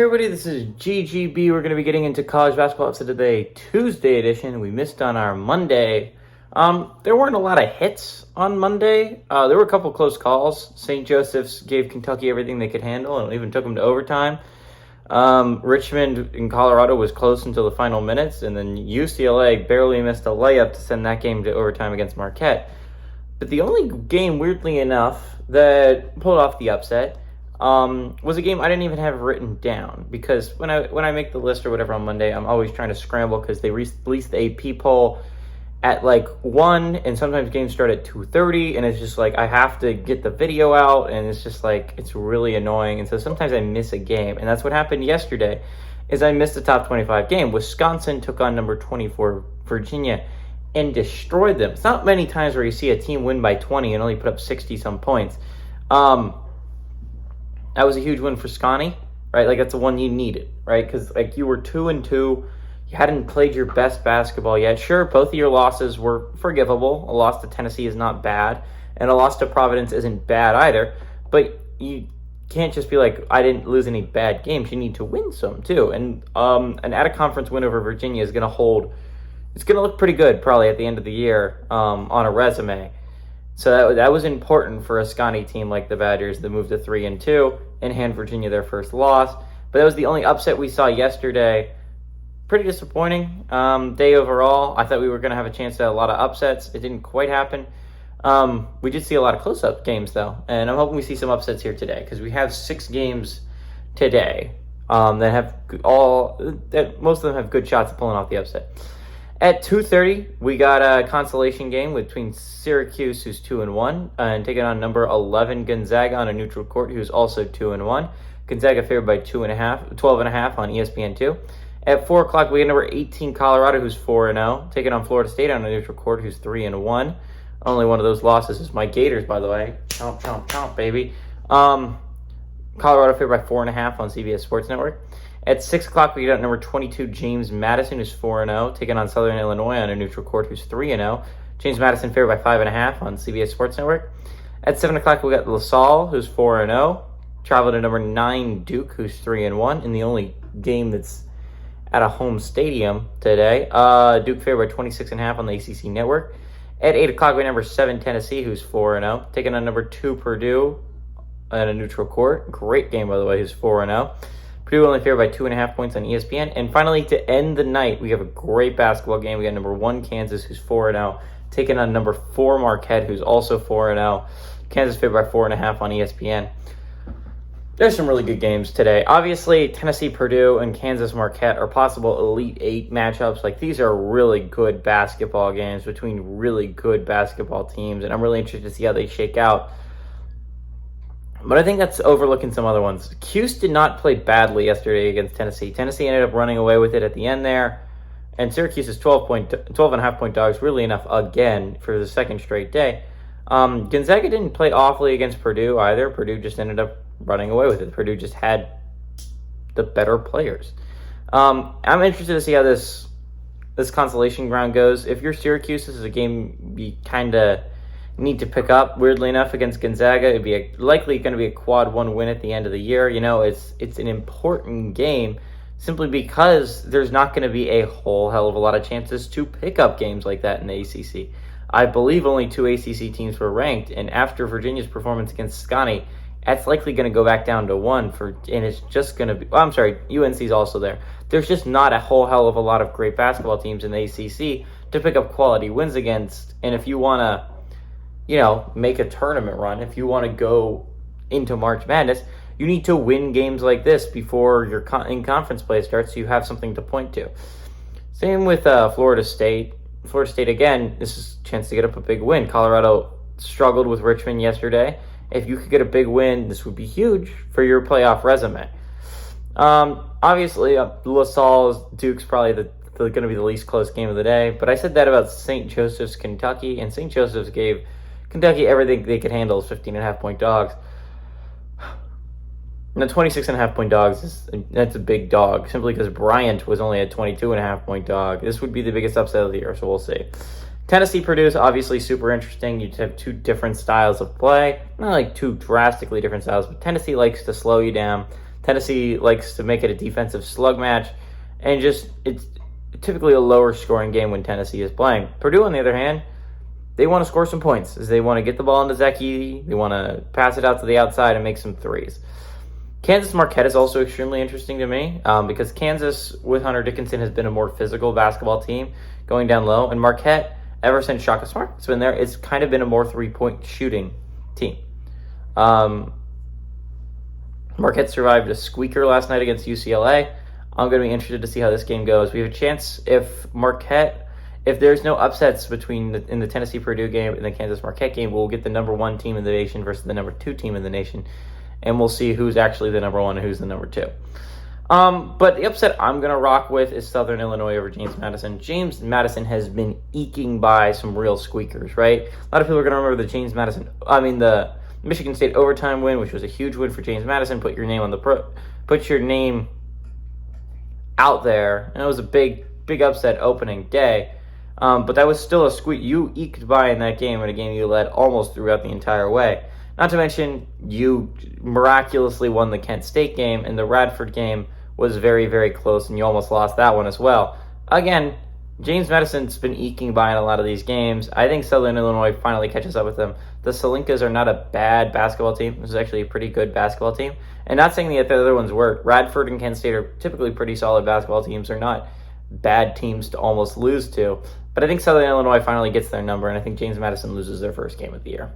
Hey everybody, this is GGB. We're going to be getting into college basketball upset today, Tuesday edition. We missed on our Monday. There weren't a lot of hits on Monday. There were a couple close calls. St. Joseph's gave Kentucky everything they could handle and even took them to overtime. Richmond in Colorado was close until the final minutes, and then UCLA barely missed a layup to send that game to overtime against Marquette. But the only game, weirdly enough, that pulled off the upset was a game I didn't even have written down, because when I make the list or whatever on Monday, I'm always trying to scramble because they release the AP poll at like 1, and sometimes games start at 2:30, and it's just like I have to get the video out, and it's just like it's really annoying, and so sometimes I miss a game, and that's what happened yesterday. Is I missed a top 25 game. Wisconsin took on number 24 Virginia and destroyed them. It's not many times where you see a team win by 20 and only put up 60 some points. That was a huge win for Scotty, right? Like, that's the one you needed, right? Because, like, you were 2-2. You hadn't played your best basketball yet. Sure, both of your losses were forgivable. A loss to Tennessee is not bad, and a loss to Providence isn't bad either. But you can't just be like, I didn't lose any bad games. You need to win some, too. And an out-of-conference win over Virginia is going to hold. It's going to look pretty good, probably, at the end of the year on a resume. So that was important for a Scotty team like the Badgers that moved to 3-2 and hand Virginia their first loss. But that was the only upset we saw yesterday. Pretty disappointing day overall. I thought we were going to have a chance at a lot of upsets. It didn't quite happen. We did see a lot of close-up games, though. And I'm hoping we see some upsets here today, because we have 6 games today that have most of them have good shots at pulling off the upset. At 2:30, we got a consolation game between Syracuse, who's 2-1, and taking on number 11 Gonzaga on a neutral court, who's also 2-1. Gonzaga favored by 12.5 on ESPN2. At 4 o'clock, we get number 18 Colorado, who's 4-0, taking on Florida State on a neutral court, who's 3-1. Only one of those losses is my Gators, by the way. Chomp, chomp, chomp, baby. Colorado favored by 4.5 on CBS Sports Network. At 6 o'clock, we get number 22, James Madison, who's 4-0, taking on Southern Illinois on a neutral court, who's 3-0. James Madison favored by 5.5 on CBS Sports Network. At 7 o'clock, we got LaSalle, who's 4-0, travel to number 9, Duke, who's 3-1, in the only game that's at a home stadium today. Duke favored by 26.5 on the ACC Network. At 8 o'clock, we have number 7, Tennessee, who's 4-0, taking on number 2, Purdue, at a neutral court. Great game, by the way, who's 4-0. Purdue only favored by 2.5 points on ESPN. And finally, to end the night, we have a great basketball game. We got number 1, Kansas, who's 4-0, taking on number 4, Marquette, who's also 4-0. Kansas favored by 4.5 on ESPN. There's some really good games today. Obviously, Tennessee, Purdue, and Kansas, Marquette are possible Elite 8 matchups. Like, these are really good basketball games between really good basketball teams, and I'm really interested to see how they shake out. But I think that's overlooking some other ones. Cuse did not play badly yesterday against Tennessee. Tennessee ended up running away with it at the end there. And Syracuse is 12.5 point dogs, really enough again for the second straight day. Gonzaga didn't play awfully against Purdue either. Purdue just ended up running away with it. Purdue just had the better players. I'm interested to see how this consolation round goes. If you're Syracuse, this is a game you kind of need to pick up. Weirdly enough, against Gonzaga, it'd be likely going to be a quad 1 win at the end of the year. You know, it's an important game simply because there's not going to be a whole hell of a lot of chances to pick up games like that in the ACC. I believe only 2 ACC teams were ranked, and after Virginia's performance against Scotty, that's likely going to go back down to 1 and it's just going to be. I'm sorry, UNC's also there. There's just not a whole hell of a lot of great basketball teams in the ACC to pick up quality wins against. And if you want to, make a tournament run, if you want to go into March Madness, you need to win games like this before your in conference play starts, so you have something to point to. Same with Florida State. Florida State, again, this is a chance to get up a big win. Colorado struggled with Richmond yesterday. If you could get a big win, this would be huge for your playoff resume. Obviously, LaSalle's Duke's probably going to be the least close game of the day, but I said that about St. Joseph's, Kentucky, and St. Joseph's gave Kentucky everything they could handle as 15.5 point dogs. And the 26.5 point dogs, that's a big dog, simply because Bryant was only a 22.5 point dog. This would be the biggest upset of the year, so we'll see. Tennessee, Purdue is obviously super interesting. You have 2 different styles of play. Not like 2 drastically different styles, but Tennessee likes to slow you down. Tennessee likes to make it a defensive slug match, and just it's typically a lower scoring game when Tennessee is playing. Purdue, on the other hand, they want to score some points, as they want to get the ball into Zach Edey. They want to pass it out to the outside and make some threes. Kansas Marquette is also extremely interesting to me because Kansas, with Hunter Dickinson, has been a more physical basketball team going down low. And Marquette, ever since Shaka Smart's been there, it's kind of been a more three-point shooting team. Marquette survived a squeaker last night against UCLA. I'm going to be interested to see how this game goes. We have a chance if there's no upsets in the Tennessee-Purdue game and the Kansas-Marquette game, we'll get the number 1 team in the nation versus the number 2 team in the nation. And we'll see who's actually the number 1 and who's the number 2. But the upset I'm going to rock with is Southern Illinois over James Madison. James Madison has been eking by some real squeakers, right? A lot of people are going to remember the Michigan State overtime win, which was a huge win for James Madison. Put your name out there, and it was a big upset opening day. But that was still a squeak. You eked by in that game, in a game you led almost throughout the entire way. Not to mention, you miraculously won the Kent State game, and the Radford game was very, very close, and you almost lost that one as well. Again, James Madison's been eking by in a lot of these games. I think Southern Illinois finally catches up with them. The Solinkas are not a bad basketball team. This is actually a pretty good basketball team. And not saying that the other ones were. Radford and Kent State are typically pretty solid basketball teams. They're not bad teams to almost lose to. But I think Southern Illinois finally gets their number, and I think James Madison loses their first game of the year.